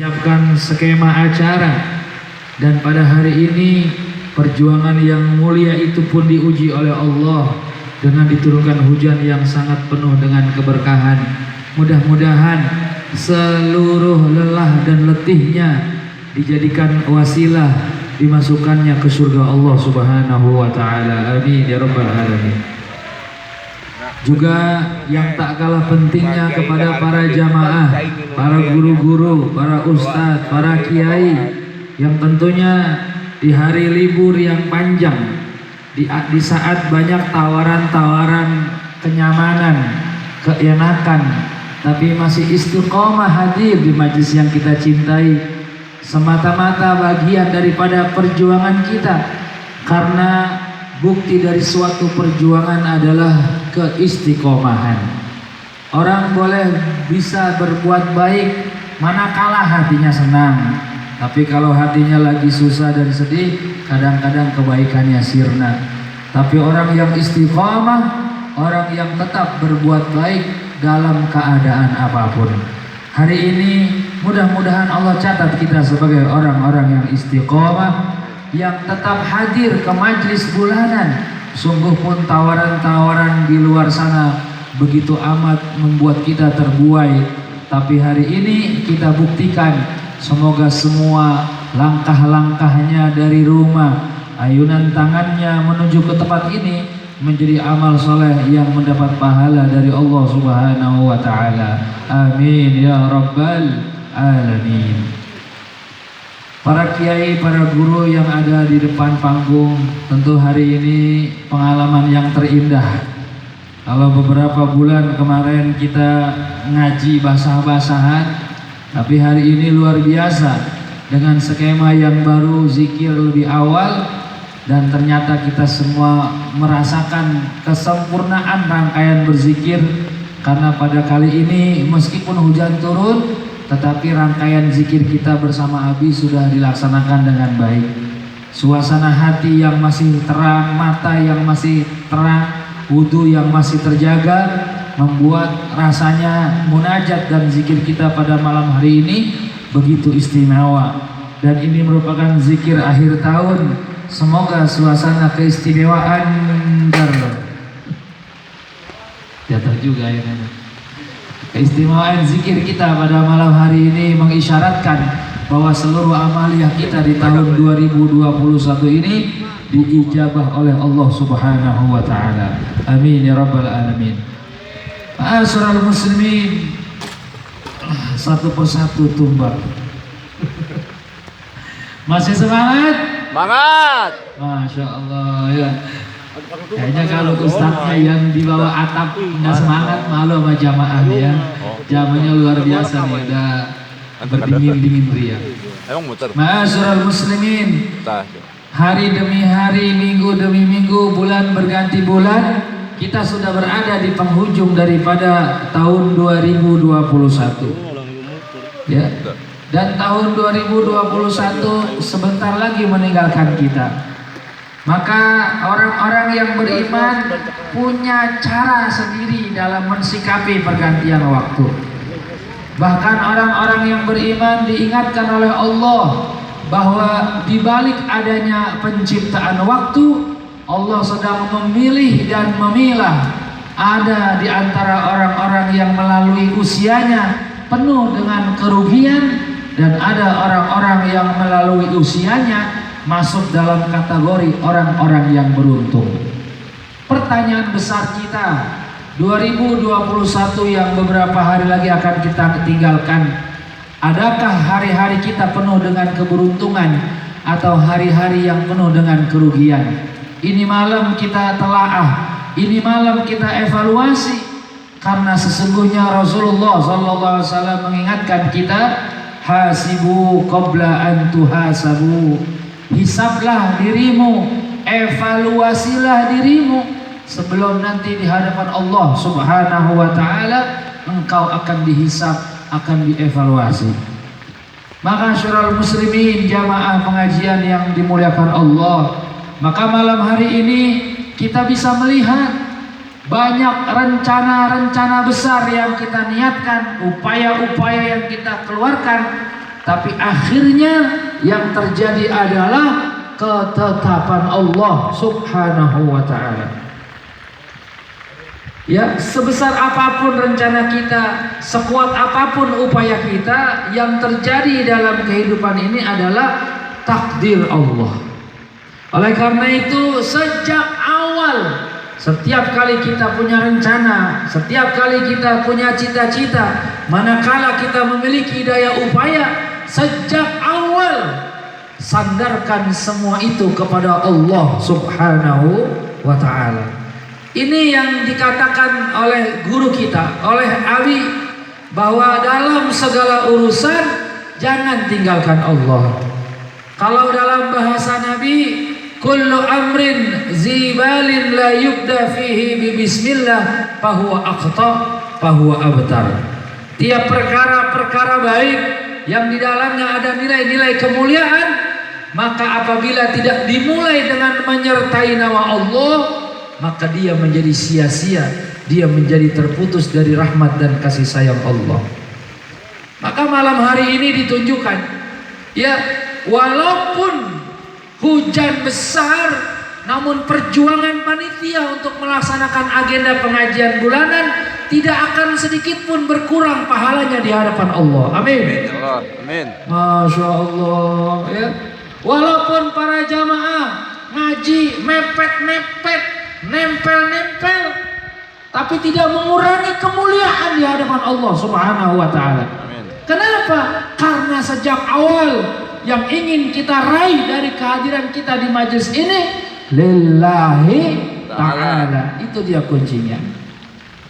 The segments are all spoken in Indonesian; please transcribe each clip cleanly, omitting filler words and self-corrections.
Siapkan skema acara, dan pada hari ini perjuangan yang mulia itu pun diuji oleh Allah dengan diturunkan hujan yang sangat penuh dengan keberkahan. Mudah-mudahan seluruh lelah dan letihnya dijadikan wasilah dimasukkannya ke surga Allah Subhanahu wa taala. Amin ya rabbal alamin. Juga yang tak kalah pentingnya kepada para jamaah, para guru-guru, para ustadz, para kiai yang tentunya di hari libur yang panjang, di saat banyak tawaran-tawaran kenyamanan, keenakan, tapi masih istiqomah hadir di majelis yang kita cintai, semata-mata bagian daripada perjuangan kita. Karena bukti dari suatu perjuangan adalah keistiqomahan. Orang boleh bisa berbuat baik manakala hatinya senang, tapi kalau hatinya lagi susah dan sedih, kadang-kadang kebaikannya sirna. Tapi orang yang istiqomah, orang yang tetap berbuat baik dalam keadaan apapun. Hari ini mudah-mudahan Allah catat kita sebagai orang-orang yang istiqomah, yang tetap hadir ke majlis bulanan. Sungguh pun tawaran-tawaran di luar sana begitu amat membuat kita terbuai, tapi hari ini kita buktikan. Semoga semua langkah-langkahnya dari rumah, ayunan tangannya menuju ke tempat ini menjadi amal soleh yang mendapat pahala dari Allah Subhanahu wa ta'ala. Amin ya rabbal alamin. Para kiai, para guru yang ada di depan panggung, tentu hari ini pengalaman yang terindah. Kalau beberapa bulan kemarin kita ngaji basah-basahan, tapi hari ini luar biasa dengan skema yang baru, zikir lebih awal, dan ternyata kita semua merasakan kesempurnaan rangkaian berzikir. Karena pada kali ini meskipun hujan turun, tetapi rangkaian zikir kita bersama Abi sudah dilaksanakan dengan baik. Suasana hati yang masih terang, mata yang masih terang, wudhu yang masih terjaga, membuat rasanya munajat dan zikir kita pada malam hari ini begitu istimewa. Dan ini merupakan zikir akhir tahun. Semoga suasana keistimewaan jatuh juga ya. Keistimewaan zikir kita pada malam hari ini mengisyaratkan bahwa seluruh amaliyah kita di tahun 2021 ini diijabah oleh Allah Subhanahu wa ta'ala. Amin ya rabbal alamin. Ma'asyiral muslimin, satu persatu tumbang. Masih semangat? Semangat! Masya Allah ya. Kayaknya kalau ustadznya yang di bawah atap nggak semangat, malu sama jamaahnya ya. Jamaahnya luar biasa nih, udah berdingin-dingin ria. Ma'asyiral muslimin, hari demi hari, minggu demi minggu, bulan berganti bulan, kita sudah berada di penghujung daripada tahun 2021 ya. Dan tahun 2021 sebentar lagi meninggalkan kita. Maka orang-orang yang beriman punya cara sendiri dalam mensikapi pergantian waktu. Bahkan orang-orang yang beriman diingatkan oleh Allah bahwa di balik adanya penciptaan waktu, Allah sedang memilih dan memilah. Ada di antara orang-orang yang melalui usianya penuh dengan kerugian, dan ada orang-orang yang melalui usianya masuk dalam kategori orang-orang yang beruntung. Pertanyaan besar kita 2021 yang beberapa hari lagi akan kita tinggalkan, adakah hari-hari kita penuh dengan keberuntungan atau hari-hari yang penuh dengan kerugian? Ini malam kita telaah, ini malam kita evaluasi, karena sesungguhnya Rasulullah SAW mengingatkan kita, hasibu qabla an tuhasabu. Hisablah dirimu, evaluasilah dirimu sebelum nanti di hadapan Allah Subhanahu wa ta'ala engkau akan dihisab, akan dievaluasi. Maka syurul muslimin, jamaah pengajian yang dimuliakan Allah, maka malam hari ini kita bisa melihat banyak rencana-rencana besar yang kita niatkan, upaya-upaya yang kita keluarkan, tapi akhirnya yang terjadi adalah ketetapan Allah Subhanahu wa ta'ala. Ya, sebesar apapun rencana kita, sekuat apapun upaya kita, yang terjadi dalam kehidupan ini adalah takdir Allah. Oleh karena itu, sejak awal, setiap kali kita punya rencana, setiap kali kita punya cita-cita, manakala kita memiliki daya upaya, sejak awal sandarkan semua itu kepada Allah Subhanahu wa ta'ala. Ini yang dikatakan oleh guru kita, oleh Abi, bahwa dalam segala urusan jangan tinggalkan Allah. Kalau dalam bahasa Nabi, kullu amrin zibalin la yubda fihi bi bismillah fahuwa aqta fahuwa abtar. Tiap perkara-perkara baik yang di dalamnya ada nilai-nilai kemuliaan, maka apabila tidak dimulai dengan menyertai nama Allah, maka dia menjadi sia-sia, dia menjadi terputus dari rahmat dan kasih sayang Allah. Maka malam hari ini ditunjukkan, ya, walaupun hujan besar, namun perjuangan panitia untuk melaksanakan agenda pengajian bulanan tidak akan sedikit pun berkurang pahalanya di hadapan Allah. Amin. Amin. Masya Allah, ya. Walaupun para jamaah ngaji mepet-mepet, nempel-nempel, tapi tidak mengurangi kemuliaan di hadapan Allah Subhanahu wa ta'ala. Kenapa? Karena sejak awal yang ingin kita raih dari kehadiran kita di majelis ini lillahi ta'ala. Itu dia kuncinya.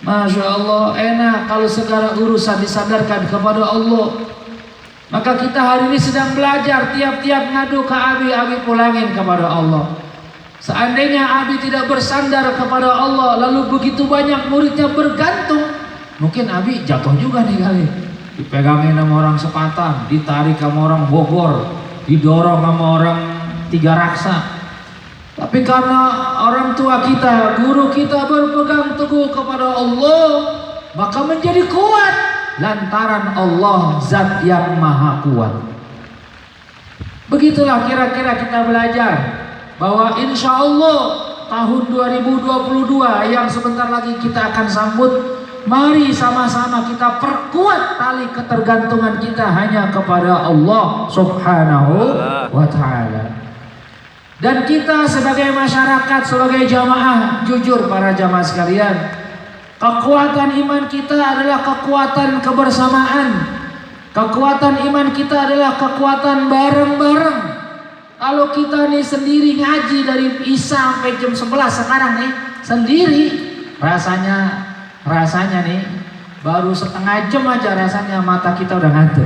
Masya Allah, enak kalau segala urusan disandarkan kepada Allah. Maka kita hari ini sedang belajar, tiap-tiap ngadu ke Abi pulangin kepada Allah. Seandainya Abi tidak bersandar kepada Allah, lalu begitu banyak muridnya bergantung, mungkin Abi jatuh juga nih kali. Dipegangin sama orang Sepatan, ditarik sama orang Bogor, didorong sama orang Tiga Raksa. Tapi karena orang tua kita, guru kita berpegang teguh kepada Allah, maka menjadi kuat. Lantaran Allah zat yang maha kuat. Begitulah kira-kira kita belajar bahwa insya Allah tahun 2022 yang sebentar lagi kita akan sambut, mari sama-sama kita perkuat tali ketergantungan kita hanya kepada Allah Subhanahu wa ta'ala. Dan kita sebagai masyarakat, sebagai jamaah, jujur para jamaah sekalian, kekuatan iman kita adalah kekuatan kebersamaan. Kekuatan iman kita adalah kekuatan bareng-bareng. Kalau kita nih sendiri ngaji dari Isya sampai jam 11 sekarang nih sendiri, rasanya nih baru setengah jam aja rasanya mata kita udah ngantuk.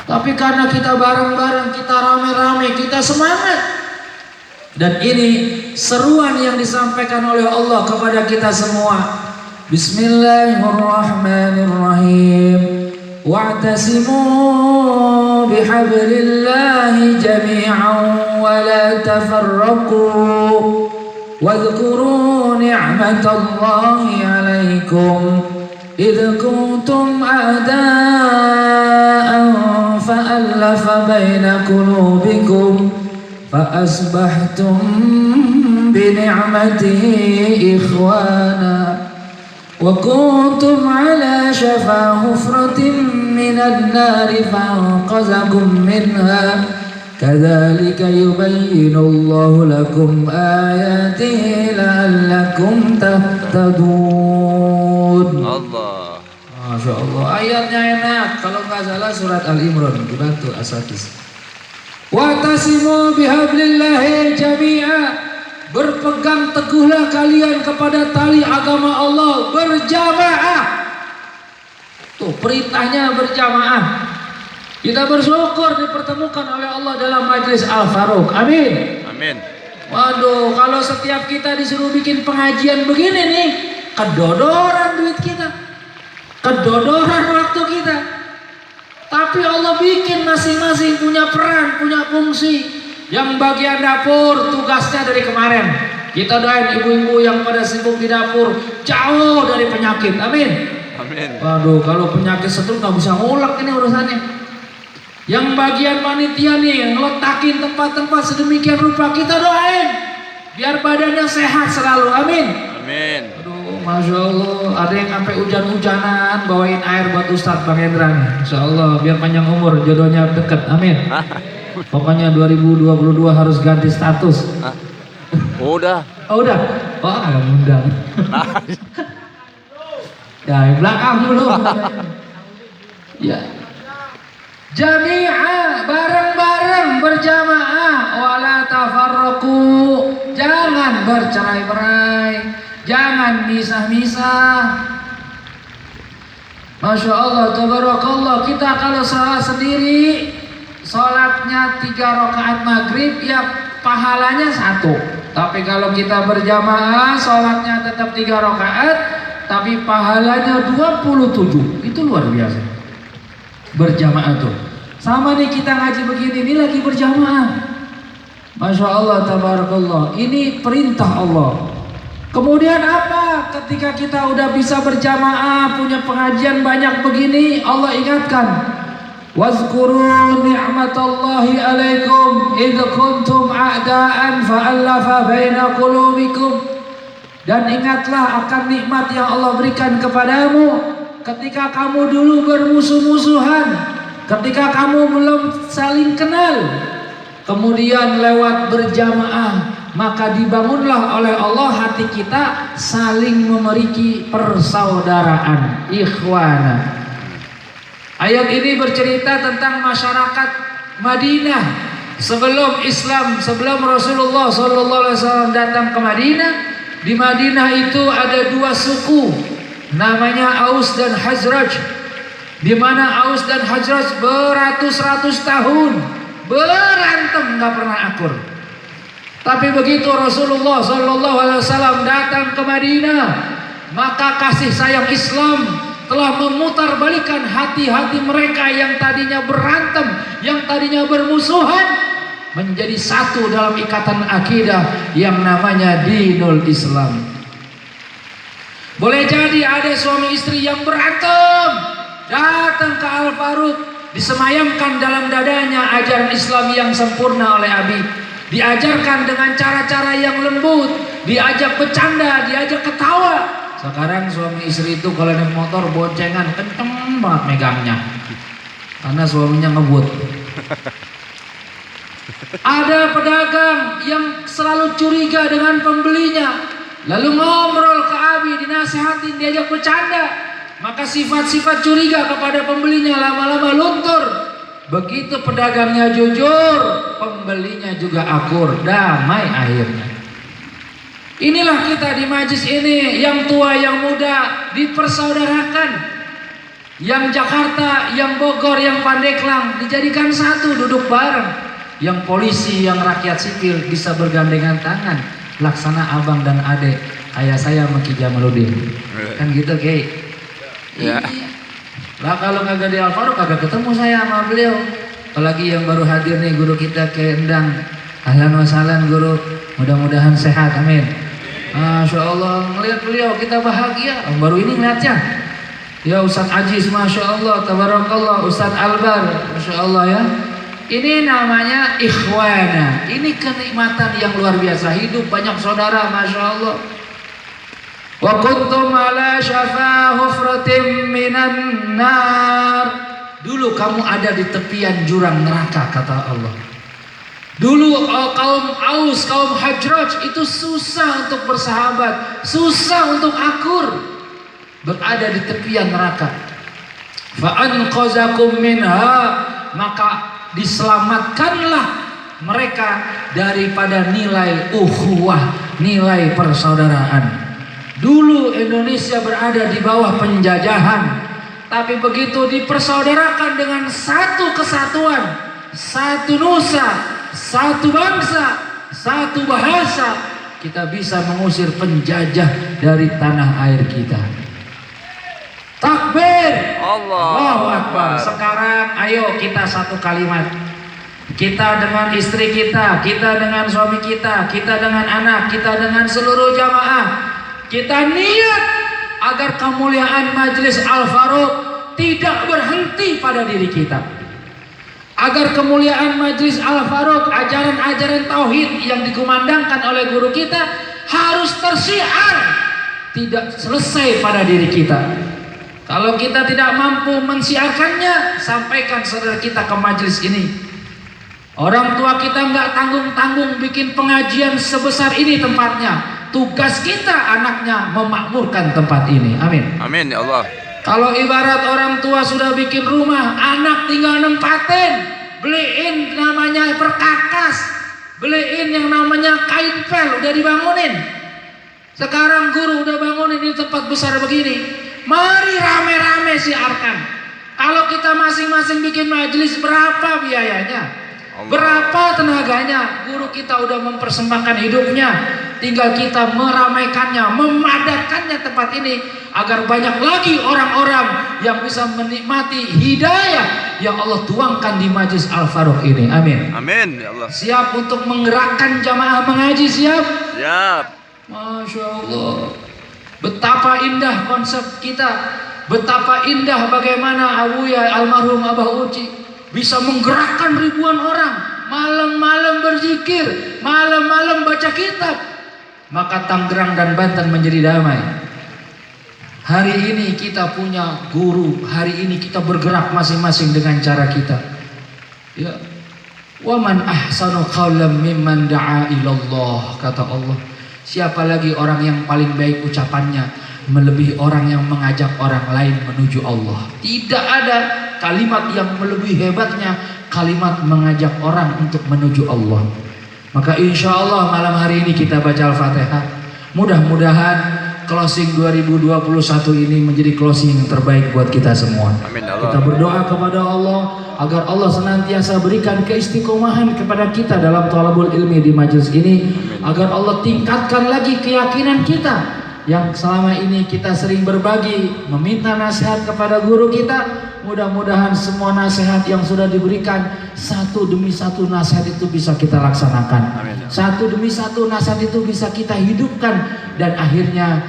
Tapi karena kita bareng-bareng, kita rame-rame, kita semangat. Dan ini seruan yang disampaikan oleh Allah kepada kita semua. Bismillahirrahmanirrahim. Wa'tasimu bihablillahi jami'an wa la tafarraqu wadhkuru ni'matallahi 'alaikum idh kuntum a'da'an fa'alafa baina qulubikum فأصبحتم بنعمته إخوانا وكنتم على شفا حفرة من النار فأنقذكم منها كذلك يبين الله لكم آياته لعلكم تهتدون. Allah. Masya Allah, ayatnya enak. Kalau nggak salah surat Al-Imran, dibantu asatis. Wa'tasimu bihablillahi jami'a. Berpegang teguhlah kalian kepada tali agama Allah berjamaah. Tuh perintahnya berjamaah. Kita bersyukur dipertemukan oleh Allah dalam majlis Al-Faruq. Amin. Amin. Waduh, kalau setiap kita disuruh bikin pengajian begini nih, kedodoran duit kita, kedodoran waktu kita. Tapi Allah bikin masing-masing punya peran, punya fungsi. Yang bagian dapur tugasnya dari kemarin, kita doain ibu-ibu yang pada sibuk di dapur jauh dari penyakit. Amin. Amin. Waduh, kalau penyakit stroke nggak bisa ngulek ini urusannya. Yang bagian panitia nih ngeletakin tempat-tempat sedemikian rupa, kita doain biar badannya sehat selalu, amin. Amin. Aduh, Masya Allah, ada yang sampai hujan-hujanan bawain air buat Ustadz Bang Hendra nih. Insya Allah biar panjang umur, jodohnya deket, amin. Pokoknya 2022 harus ganti status. Udah. Oh udah? Oh agak undang. Ya yang belakang dulu. Ya. Jami'a, bareng-bareng berjamaah, wala tafarraqu, jangan bercerai-berai, jangan misah-misah. Masya Allah, tabarakallah, kita kalau salat sendiri, sholatnya 3 rakaat maghrib, ya pahalanya 1. Tapi kalau kita berjamaah, sholatnya tetap 3 rakaat, tapi pahalanya 27. Itu luar biasa. Berjamaah tuh. Sama nih kita ngaji begini, ini lagi berjamaah. Masya Allah, tabarakallah. Ini perintah Allah. Kemudian apa? Ketika kita udah bisa berjamaah, punya pengajian banyak begini, Allah ingatkan. Wazkuru ni'matallahi alaikum idh kuntum a'da'an fa'allafa baina qulubikum. Dan ingatlah akan nikmat yang Allah berikan kepadamu ketika kamu dulu bermusuh-musuhan, ketika kamu belum saling kenal. Kemudian lewat berjamaah, maka dibangunlah oleh Allah hati kita saling memiliki persaudaraan, ikhwana. Ayat ini bercerita tentang masyarakat Madinah sebelum Islam, sebelum Rasulullah SAW datang ke Madinah. Di Madinah itu ada 2 suku, namanya Aus dan Khazraj, di mana Aus dan Khazraj beratus-ratus tahun berantem, nggak pernah akur. Tapi begitu Rasulullah SAW datang ke Madinah, maka kasih sayang Islam telah memutarbalikkan hati-hati mereka yang tadinya berantem, yang tadinya bermusuhan, menjadi satu dalam ikatan akidah yang namanya dinul Islam. Boleh jadi ada suami istri yang berantem, datang ke Al-Faruq, disemayamkan dalam dadanya ajaran Islam yang sempurna oleh Abi. Diajarkan dengan cara-cara yang lembut, diajak bercanda, diajak ketawa. Sekarang suami istri itu kalau naik motor boncengan, kenceng banget megangnya, karena suaminya ngebut. Ada pedagang yang selalu curiga dengan pembelinya, lalu ngobrol ke Abi, dinasihatin, diajak bercanda, maka sifat-sifat curiga kepada pembelinya lama-lama luntur. Begitu pedagangnya jujur, pembelinya juga akur, damai akhirnya. Inilah kita di majlis ini, yang tua yang muda dipersaudarakan, yang Jakarta, yang Bogor, yang Pandeglang dijadikan satu, duduk bareng. Yang polisi, yang rakyat sipil bisa bergandengan tangan, laksana abang dan adek, kayak saya sama Ki Jamaluddin. Kan gitu, Ki? Ya. Lah kalau kagak di Al-Faruq kagak ketemu saya sama beliau. Apalagi yang baru hadir nih guru kita Ki Endang. Ahlan wa sahlan guru, mudah-mudahan sehat, amin. Masya Allah, ngelihat beliau kita bahagia. Baru ini ngeliatnya. Ya Ustadz Aziz, Masya Allah, tabarakallah. Ustadz Albar, Masya Allah ya. Ini namanya ikhwana. Ini kenikmatan yang luar biasa. Hidup banyak saudara, Masya Allah. Wa kuntum ala syafa hufratim minan nar. Dulu kamu ada di tepian jurang neraka, kata Allah. Dulu kaum Aus, kaum Khazraj itu susah untuk bersahabat, susah untuk akur, berada di tepian neraka. Fa anqazakum minha, maka diselamatkanlah mereka daripada nilai ukhuwah, nilai persaudaraan. Dulu Indonesia berada di bawah penjajahan, tapi begitu dipersaudarakan dengan satu kesatuan, satu nusa, satu bangsa, satu bahasa, kita bisa mengusir penjajah dari tanah air kita. Takbir, Allahu Akbar. Sekarang ayo kita satu kalimat. Kita dengan istri kita, kita dengan suami kita, kita dengan anak, kita dengan seluruh jamaah. Kita niat agar kemuliaan Majelis Al-Faruq tidak berhenti pada diri kita. agar kemuliaan Majelis Al-Faruq, ajaran-ajaran tauhid yang dikumandangkan oleh guru kita harus tersiar, tidak selesai pada diri kita. Kalau kita tidak mampu mensiarkannya, sampaikan saudara kita ke majelis ini. Orang tua kita nggak tanggung-tanggung bikin pengajian sebesar ini tempatnya. Tugas kita anaknya memakmurkan tempat ini. Amin. Amin ya Allah. Kalau ibarat orang tua sudah bikin rumah, anak tinggal nempatin, beliin namanya perkakas, beliin yang namanya kain pel, udah dibangunin. Sekarang guru udah bangunin ini tempat besar begini. Mari rame-rame siarkan. Kalau kita masing-masing bikin majelis, berapa biayanya? Berapa tenaganya? Guru kita udah mempersembahkan hidupnya. Tinggal kita meramaikannya, memadatkannya tempat ini agar banyak lagi orang-orang yang bisa menikmati hidayah yang Allah tuangkan di Majelis Al-Faruq ini. Amin. Amin ya Allah. Siap untuk menggerakkan jamaah mengaji? Siap? Siap. Masya Allah. Betapa indah konsep kita, betapa indah bagaimana Abuya almarhum Abah Uci bisa menggerakkan ribuan orang, malam-malam berzikir, malam-malam baca kitab, maka Tangerang dan Banten menjadi damai. Hari ini kita punya guru, hari ini kita bergerak masing-masing dengan cara kita. Ya. Wa man ahsanu qawlan mimman da'a ilallah, kata Allah. Siapa lagi orang yang paling baik ucapannya melebihi orang yang mengajak orang lain menuju Allah? Tidak ada kalimat yang melebihi hebatnya kalimat mengajak orang untuk menuju Allah. Maka insya Allah malam hari ini kita baca Al-Fatihah. Mudah-mudahan closing 2021 ini menjadi closing yang terbaik buat kita semua. Amin Allah. Kita berdoa kepada Allah agar Allah senantiasa berikan keistiqomahan kepada kita dalam thalabul ilmi di majelis ini. Agar Allah tingkatkan lagi keyakinan kita yang selama ini kita sering berbagi, meminta nasihat kepada guru kita. Mudah-mudahan semua nasihat yang sudah diberikan satu demi satu nasihat itu bisa kita laksanakan. Amin. Satu demi satu nasihat itu bisa kita hidupkan. Dan akhirnya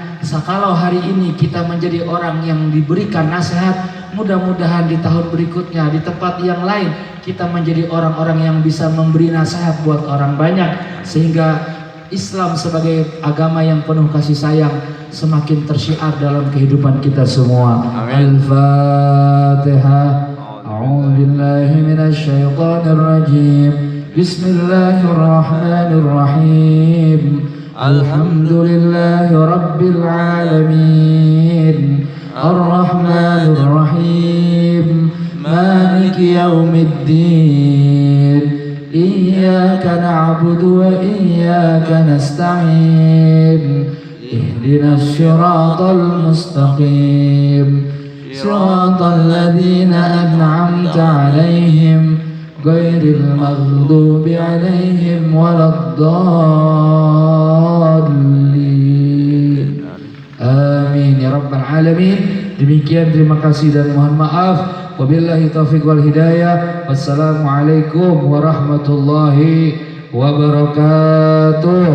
kalau hari ini kita menjadi orang yang diberikan nasihat, mudah-mudahan di tahun berikutnya di tempat yang lain kita menjadi orang-orang yang bisa memberi nasihat buat orang banyak, sehingga Islam sebagai agama yang penuh kasih sayang semakin tersyiar dalam kehidupan kita semua. Al-Fatihah. A'udzu billahi minasy syaithanir rajim. Bismillahirrahmanirrahim. Alhamdulillahi rabbil alamin. Ar-Rahmanir Rahim. Maliki yaumiddin. إياك نعبد وإياك نستعين اهدنا الصراط المستقيم صراط الذين أنعمت عليهم غير المغضوب عليهم ولا الضالين آمين يا رب العالمين. Demikian, terima kasih dan mohon maaf. Wabillahi taufiq wal hidayah. Wassalamualaikum warahmatullahi wabarakatuh.